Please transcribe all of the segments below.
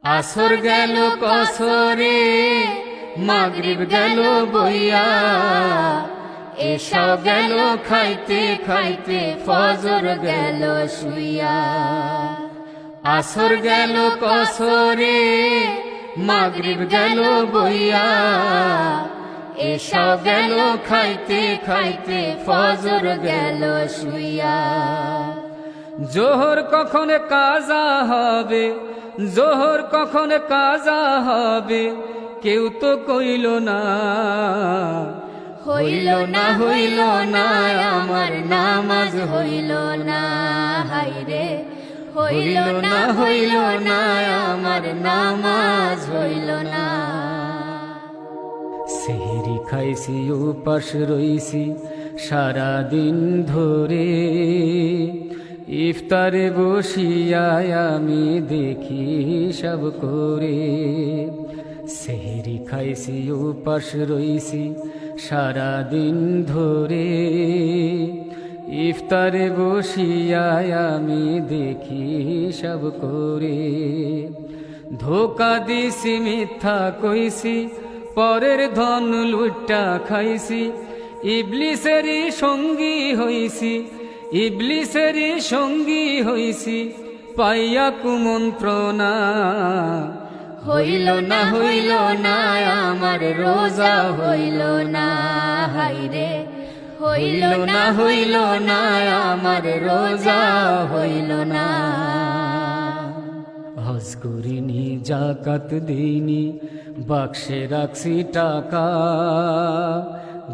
আসর গেল কসরে মাগরিব গেল বইয়া, এশা গেল খাইতে খাইতে ফজর গেল শুইয়া। আসর গেল কসরে মাগরিব গেল বইয়া, এশা গেল খাইতে খাইতে ফজর গেল শুইয়া। জোহর কখন কাজা হবে, জোহর কখন কাজা হবে, কেউ তো কইল না। হইল না হইল না আমার নামাজ হইল না, হায়রে হইল না হইল না আমার নামাজ হইল না। সেহরি খাইছি উপাস রইছি সারাদিন ধরে, ইফতারে বসিয়া আমি দেখি সব করে। সেহরি খাইছি উপাস রইছি সারাদিন ধরে, ইফতারে বসিয়া আমি দেখি সব করে। ধোকা দিছি মিথ্যা কইছি, পরের ধন লুটা খাইছি, ইবলিসেরই সঙ্গী হইছি, ইবলিসেরই সঙ্গী হইছি, পাইয়া কুমন্ত্রণা। হইল না হইল না আমার রোজা হইল না, হায়রে হইল না হইল না আমার রোজা হইল না। হজ করিনি জাকাত দিইনি বাক্সে রাখছি টাকা,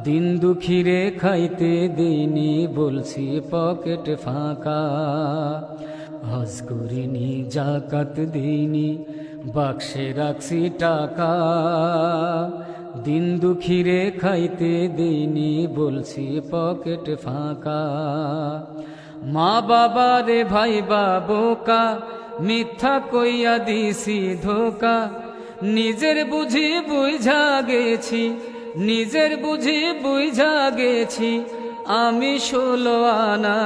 দিন দুঃখীরে খাইতে দিইনি বলছি পকেট ফাঁকা। হজ করিনি জাকাত দিইনি বাক্সে রাখছি টাকা, দিন দুঃখীরে খাইতে দিইনি বলছি পকেট ফাঁকা। মা বাবারে ভাই বোকা মিথ্যা কইয়া দিছি ধোকা, নিজের বুঝি বুঝা গেছি, নিজের বুঝি বুঝা গেছি আমি 16 আনা।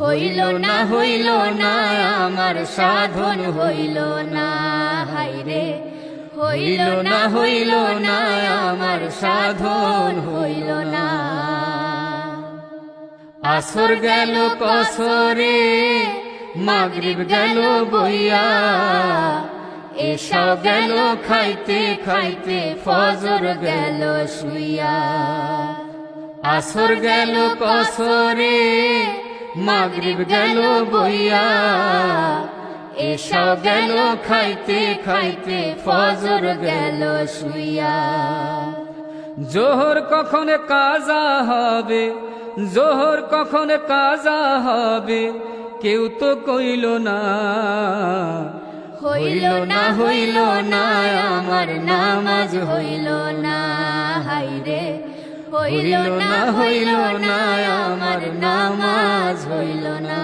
হইল না হইল না আমার সাধন হইল না, হায়রে হইল না হইল না আমার সাধন হইল না। আসর গেল কসরে মাগরিব গেল বইয়া, এশা গেল খাইতে খাইতে ফজর গেল শুইয়া। আসর গেল কসরে মাগরিব গেল বইয়া, এশা গেল খাইতে খাইতে ফজর গেল শুইয়া। জোহর কখন কাজা হবে, জোহর কখন কাজা হবে, কেউ তো কইল না। হইল না হইল না আমার নামাজ হইল না, হায়রে হইল না হইল না আমার নামাজ হইল না।